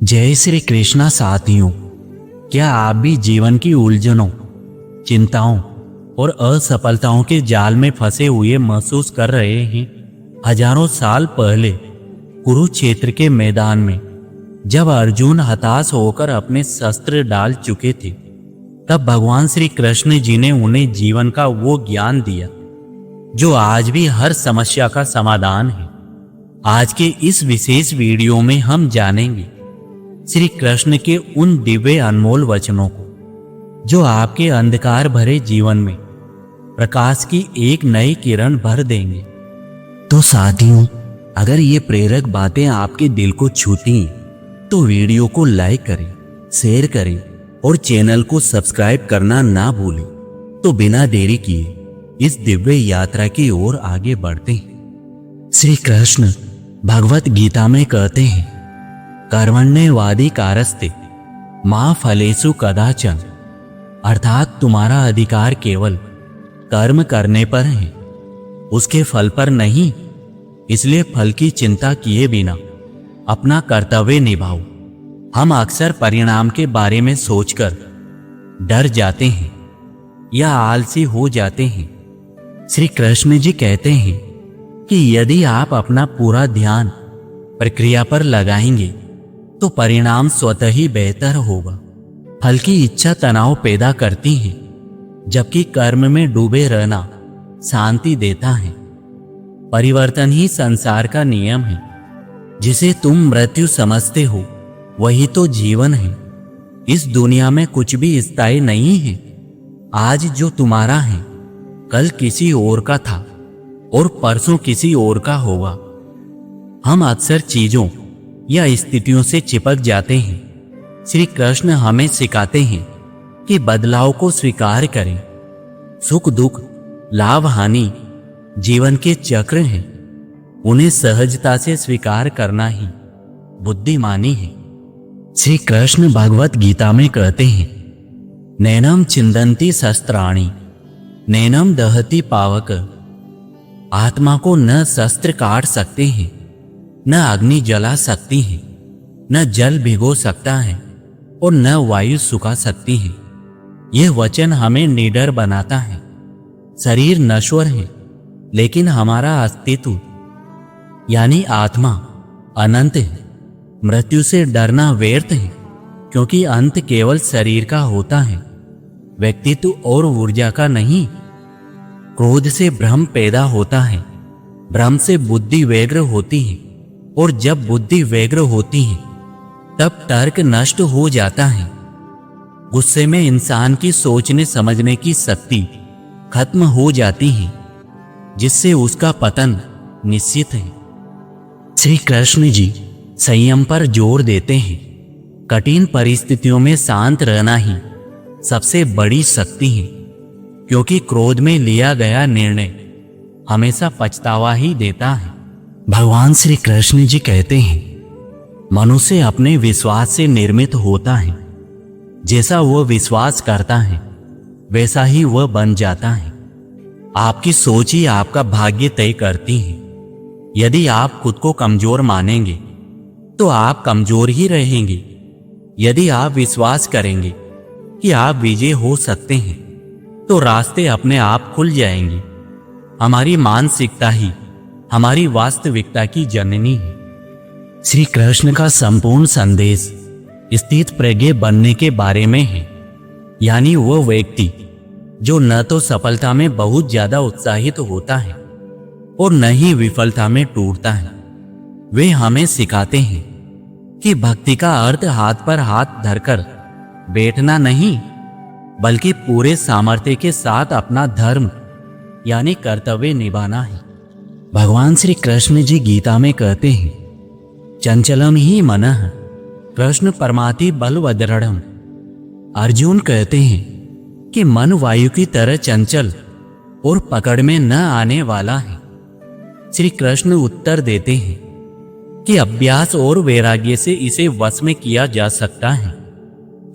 जय श्री कृष्णा साथियों, क्या आप भी जीवन की उलझनों, चिंताओं और असफलताओं के जाल में फंसे हुए महसूस कर रहे हैं? हजारों साल पहले कुरुक्षेत्र के मैदान में जब अर्जुन हताश होकर अपने शस्त्र डाल चुके थे, तब भगवान श्री कृष्ण जी ने उन्हें जीवन का वो ज्ञान दिया जो आज भी हर समस्या का समाधान है। आज के इस विशेष वीडियो में हम जानेंगे श्री कृष्ण के उन दिव्य अनमोल वचनों को जो आपके अंधकार भरे जीवन में प्रकाश की एक नई किरण भर देंगे। तो साथियों, अगर ये प्रेरक बातें आपके दिल को छूती हैं तो वीडियो को लाइक करें, शेयर करें और चैनल को सब्सक्राइब करना ना भूलें। तो बिना देरी किए इस दिव्य यात्रा की ओर आगे बढ़ते हैं। श्री कृष्ण भगवत गीता में कहते हैं, कर्मण्येवादी कारस्ते मां फलेषु कदाचन, अर्थात तुम्हारा अधिकार केवल कर्म करने पर है, उसके फल पर नहीं। इसलिए फल की चिंता किए बिना अपना कर्तव्य निभाओ। हम अक्सर परिणाम के बारे में सोचकर डर जाते हैं या आलसी हो जाते हैं। श्री कृष्ण जी कहते हैं कि यदि आप अपना पूरा ध्यान प्रक्रिया पर लगाएंगे तो परिणाम स्वतः ही बेहतर होगा। फल की इच्छा तनाव पैदा करती है, जबकि कर्म में डूबे रहना शांति देता है। परिवर्तन ही संसार का नियम है। जिसे तुम मृत्यु समझते हो वही तो जीवन है। इस दुनिया में कुछ भी स्थायी नहीं है। आज जो तुम्हारा है कल किसी और का था और परसों किसी और का होगा। हम अक्सर चीजों या स्थितियों से चिपक जाते हैं। श्री कृष्ण हमें सिखाते हैं कि बदलाव को स्वीकार करें। सुख दुख, लाभ हानि जीवन के चक्र हैं। उन्हें सहजता से स्वीकार करना ही बुद्धिमानी है। श्री कृष्ण भगवत गीता में कहते हैं, नैनम छिन्दन्ति शस्त्राणि नैनम दहति पावक। आत्मा को न शस्त्र काट सकते हैं, न अग्नि जला सकती है, न जल भिगो सकता है और न वायु सुखा सकती है। यह वचन हमें निडर बनाता है। शरीर नश्वर है, लेकिन हमारा अस्तित्व यानी आत्मा अनंत है। मृत्यु से डरना व्यर्थ है, क्योंकि अंत केवल शरीर का होता है, व्यक्तित्व और ऊर्जा का नहीं। क्रोध से भ्रम पैदा होता है, भ्रम से बुद्धि व्यग्र होती है, और जब बुद्धि व्यग्र होती है तब तर्क नष्ट हो जाता है। गुस्से में इंसान की सोचने समझने की शक्ति खत्म हो जाती है, जिससे उसका पतन निश्चित है। श्री कृष्ण जी संयम पर जोर देते हैं। कठिन परिस्थितियों में शांत रहना ही सबसे बड़ी शक्ति है, क्योंकि क्रोध में लिया गया निर्णय हमेशा पछतावा ही देता है। भगवान श्री कृष्ण जी कहते हैं, मनुष्य अपने विश्वास से निर्मित होता है। जैसा वह विश्वास करता है वैसा ही वह बन जाता है। आपकी सोच ही आपका भाग्य तय करती है। यदि आप खुद को कमजोर मानेंगे तो आप कमजोर ही रहेंगे। यदि आप विश्वास करेंगे कि आप विजय हो सकते हैं तो रास्ते अपने आप खुल जाएंगे। हमारी मानसिकता ही हमारी वास्तविकता की जननी है। श्री कृष्ण का संपूर्ण संदेश स्थित प्रज्ञ बनने के बारे में है, यानी वह व्यक्ति जो न तो सफलता में बहुत ज्यादा उत्साहित होता है और न ही विफलता में टूटता है। वे हमें सिखाते हैं कि भक्ति का अर्थ हाथ पर हाथ धरकर बैठना नहीं, बल्कि पूरे सामर्थ्य के साथ अपना धर्म यानी कर्तव्य निभाना है। भगवान श्री कृष्ण जी गीता में कहते हैं, चंचलम ही मनः कृष्ण परमाति बलवदृढ़म्। अर्जुन कहते हैं कि मन वायु की तरह चंचल और पकड़ में न आने वाला है। श्री कृष्ण उत्तर देते हैं कि अभ्यास और वैराग्य से इसे वश में किया जा सकता है।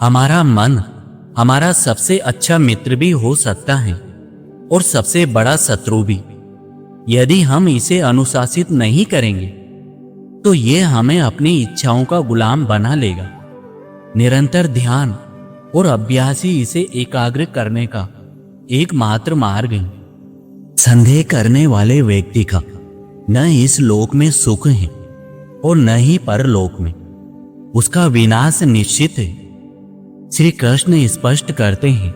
हमारा मन हमारा सबसे अच्छा मित्र भी हो सकता है और सबसे बड़ा शत्रु भी। यदि हम इसे अनुशासित नहीं करेंगे तो ये हमें अपनी इच्छाओं का गुलाम बना लेगा। निरंतर ध्यान और अभ्यास ही इसे एकाग्र करने का एकमात्र मार्ग है। संदेह करने वाले व्यक्ति का न इस लोक में सुख है और न ही परलोक में, उसका विनाश निश्चित है। श्री कृष्ण स्पष्ट करते हैं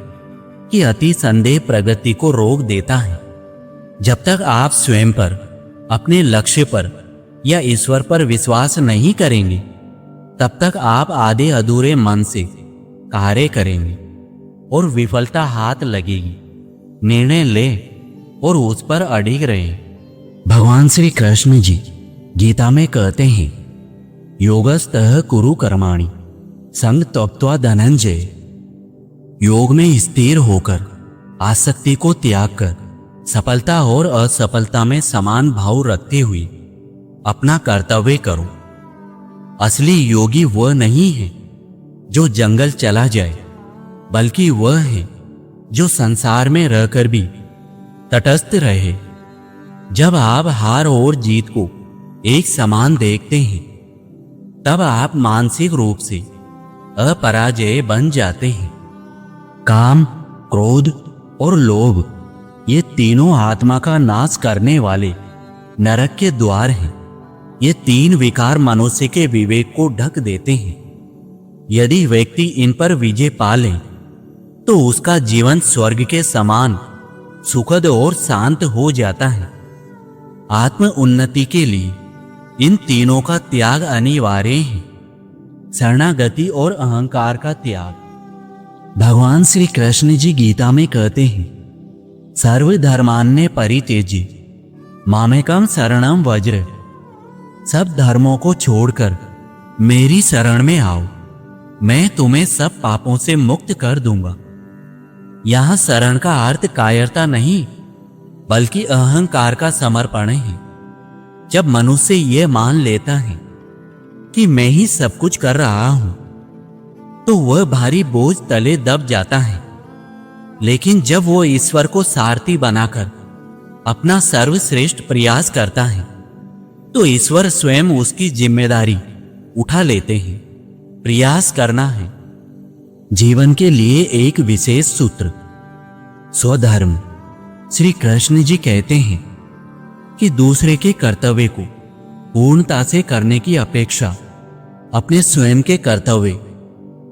कि अति संदेह प्रगति को रोक देता है। जब तक आप स्वयं पर, अपने लक्ष्य पर या ईश्वर पर विश्वास नहीं करेंगे, तब तक आप आधे अधूरे मन से कार्य करेंगे और विफलता हाथ लगेगी। निर्णय ले और उस पर अड़िग रहे। भगवान श्री कृष्ण जी गीता में कहते हैं, योगस्तः कुरु कर्माणि संग त्यक्त्वा धनंजय। योग में स्थिर होकर आसक्ति को त्याग कर सफलता और असफलता में समान भाव रखते हुए अपना कर्तव्य करो। असली योगी वह नहीं है जो जंगल चला जाए, बल्कि वह है जो संसार में रहकर भी तटस्थ रहे। जब आप हार और जीत को एक समान देखते हैं, तब आप मानसिक रूप से अपराजय बन जाते हैं। काम, क्रोध और लोभ ये तीनों आत्मा का नाश करने वाले नरक के द्वार हैं। ये तीन विकार मनुष्य के विवेक को ढक देते हैं। यदि व्यक्ति इन पर विजय पा ले तो उसका जीवन स्वर्ग के समान सुखद और शांत हो जाता है। आत्म उन्नति के लिए इन तीनों का त्याग अनिवार्य है। शरणागति और अहंकार का त्याग। भगवान श्री कृष्ण जी गीता में कहते हैं, सर्वधर्मान्य परित्यज्य मामेकम शरणम व्रज। सब धर्मों को छोड़कर मेरी शरण में आओ, मैं तुम्हें सब पापों से मुक्त कर दूंगा। यहां शरण का अर्थ कायरता नहीं, बल्कि अहंकार का समर्पण है। जब मनुष्य यह मान लेता है कि मैं ही सब कुछ कर रहा हूं, तो वह भारी बोझ तले दब जाता है। लेकिन जब वो ईश्वर को सारथी बनाकर अपना सर्वश्रेष्ठ प्रयास करता है, तो ईश्वर स्वयं उसकी जिम्मेदारी उठा लेते हैं। प्रयास करना है। जीवन के लिए एक विशेष सूत्र, स्वधर्म। श्री कृष्ण जी कहते हैं कि दूसरे के कर्तव्य को पूर्णता से करने की अपेक्षा अपने स्वयं के कर्तव्य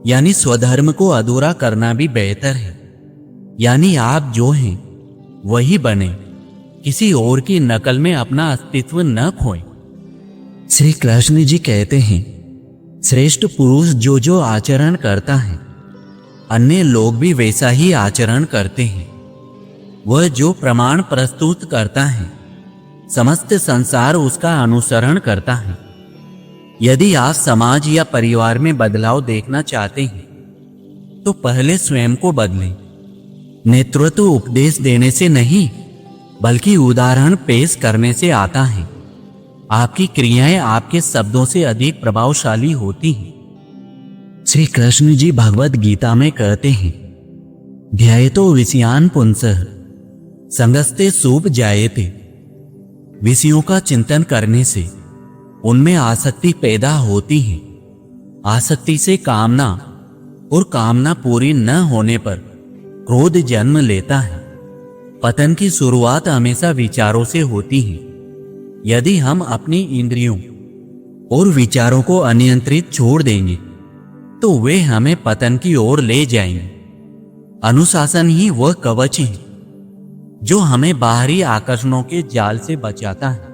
यानी स्वधर्म को अधूरा करना भी बेहतर है। यानी आप जो हैं वही बने, किसी और की नकल में अपना अस्तित्व न खोएं। श्री कृष्ण जी कहते हैं, श्रेष्ठ पुरुष जो आचरण करता है, अन्य लोग भी वैसा ही आचरण करते हैं। वह जो प्रमाण प्रस्तुत करता है, समस्त संसार उसका अनुसरण करता है। यदि आप समाज या परिवार में बदलाव देखना चाहते हैं, तो पहले स्वयं को बदलें। नेतृत्व उपदेश देने से नहीं, बल्कि उदाहरण पेश करने से आता है। आपकी क्रियाएं आपके शब्दों से अधिक प्रभावशाली होती हैं। श्री कृष्ण जी भगवत गीता में कहते हैं, ध्यायतो विषयान पुंसः संगस्ते सूप जायते। विषयों का चिंतन करने से उनमें आसक्ति पैदा होती है। आसक्ति से कामना और कामना पूरी न होने पर क्रोध जन्म लेता है। पतन की शुरुआत हमेशा विचारों से होती है। यदि हम अपनी इंद्रियों और विचारों को अनियंत्रित छोड़ देंगे, तो वे हमें पतन की ओर ले जाएंगे। अनुशासन ही वह कवच है जो हमें बाहरी आकर्षणों के जाल से बचाता है।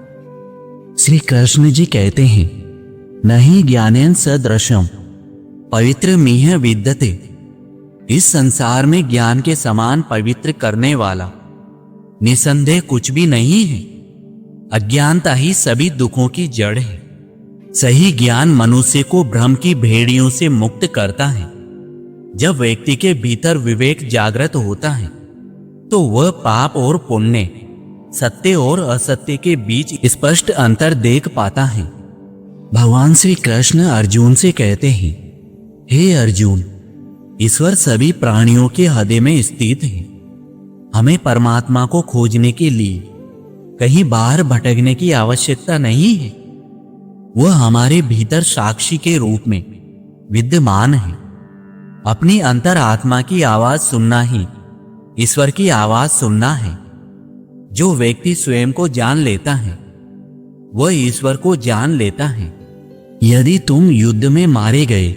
श्री कृष्ण जी कहते हैं, नहीं ज्ञानेन सदृशम पवित्र मिह विद्यते। इस संसार में ज्ञान के समान पवित्र करने वाला निसंदेह कुछ भी नहीं है। अज्ञानता ही सभी दुखों की जड़ है। सही ज्ञान मनुष्य को भ्रम की भेड़ियों से मुक्त करता है। जब व्यक्ति के भीतर विवेक जागृत होता है, तो वह पाप और पुण्य, सत्य और असत्य के बीच स्पष्ट अंतर देख पाता है। भगवान श्री कृष्ण अर्जुन से कहते हैं, हे अर्जुन, ईश्वर सभी प्राणियों के हृदय में स्थित है। हमें परमात्मा को खोजने के लिए कहीं बाहर भटकने की आवश्यकता नहीं है। वह हमारे भीतर साक्षी के रूप में विद्यमान है। अपनी अंतरात्मा की आवाज सुनना ही ईश्वर की आवाज सुनना है। जो व्यक्ति स्वयं को जान लेता है वह ईश्वर को जान लेता है। यदि तुम युद्ध में मारे गए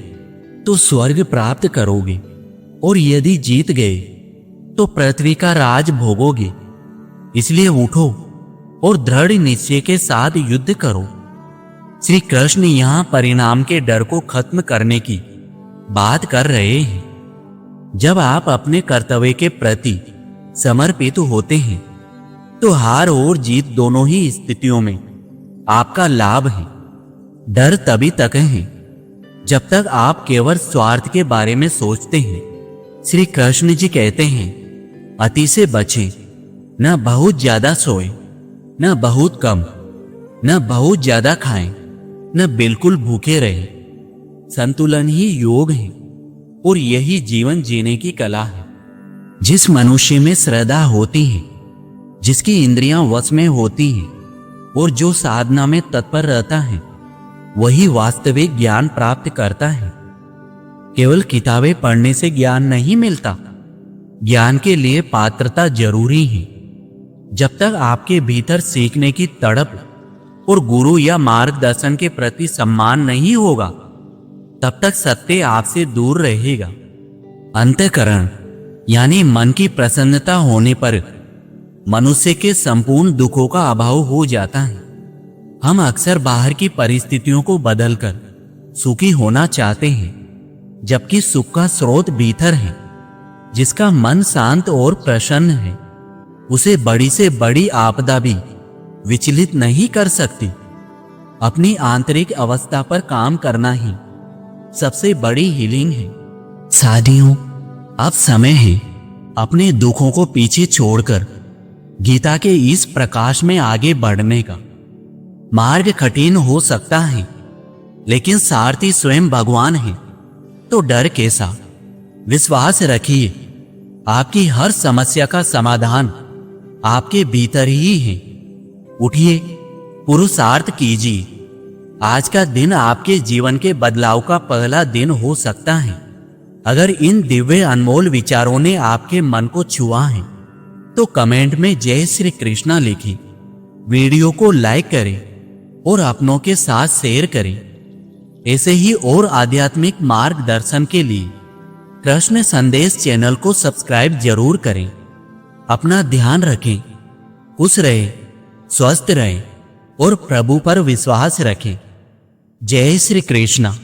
तो स्वर्ग प्राप्त करोगे, और यदि जीत गए तो पृथ्वी का राज भोगोगे। इसलिए उठो और दृढ़ निश्चय के साथ युद्ध करो। श्री कृष्ण यहां परिणाम के डर को खत्म करने की बात कर रहे हैं। जब आप अपने कर्तव्य के प्रति समर्पित होते हैं तो हार और जीत दोनों ही स्थितियों में आपका लाभ है। डर तभी तक है जब तक आप केवल स्वार्थ के बारे में सोचते हैं। श्री कृष्ण जी कहते हैं, अति से बचें, न बहुत ज्यादा सोएं, न बहुत कम, न बहुत ज्यादा खाएं, न बिल्कुल भूखे रहें। संतुलन ही योग है और यही जीवन जीने की कला है। जिस मनुष्य में श्रद्धा होती है, जिसकी इंद्रियां वश में होती हैं और जो साधना में तत्पर रहता है, वही वास्तविक ज्ञान प्राप्त करता है। केवल किताबें पढ़ने से ज्ञान नहीं मिलता। ज्ञान के लिए पात्रता जरूरी है। जब तक आपके भीतर सीखने की तड़प और गुरु या मार्गदर्शन के प्रति सम्मान नहीं होगा, तब तक सत्य आपसे दूर रहेगा। अंतःकरण यानी मन की प्रसन्नता होने पर मनुष्य के संपूर्ण दुखों का अभाव हो जाता है। हम अक्सर बाहर की परिस्थितियों को बदलकर सुखी होना चाहते हैं, जबकि सुख का स्रोत भीतर है। जिसका मन शांत और प्रसन्न है, उसे बड़ी से बड़ी आपदा भी विचलित नहीं कर सकती। अपनी आंतरिक अवस्था पर काम करना ही सबसे बड़ी हीलिंग है। साथियों, अब समय है अपने दुखों को पीछे छोड़कर गीता के इस प्रकाश में आगे बढ़ने का। मार्ग कठिन हो सकता है, लेकिन सारथी स्वयं भगवान है, तो डर कैसा। विश्वास रखिए, आपकी हर समस्या का समाधान आपके भीतर ही है। उठिए, पुरुषार्थ कीजिए। आज का दिन आपके जीवन के बदलाव का पहला दिन हो सकता है। अगर इन दिव्य अनमोल विचारों ने आपके मन को छुआ है तो कमेंट में जय श्री कृष्णा लिखिए। वीडियो को लाइक करें और अपनों के साथ शेयर करें। ऐसे ही और आध्यात्मिक मार्गदर्शन के लिए कृष्ण संदेश चैनल को सब्सक्राइब जरूर करें। अपना ध्यान रखें, खुश रहें, स्वस्थ रहें और प्रभु पर विश्वास रखें। जय श्री कृष्णा।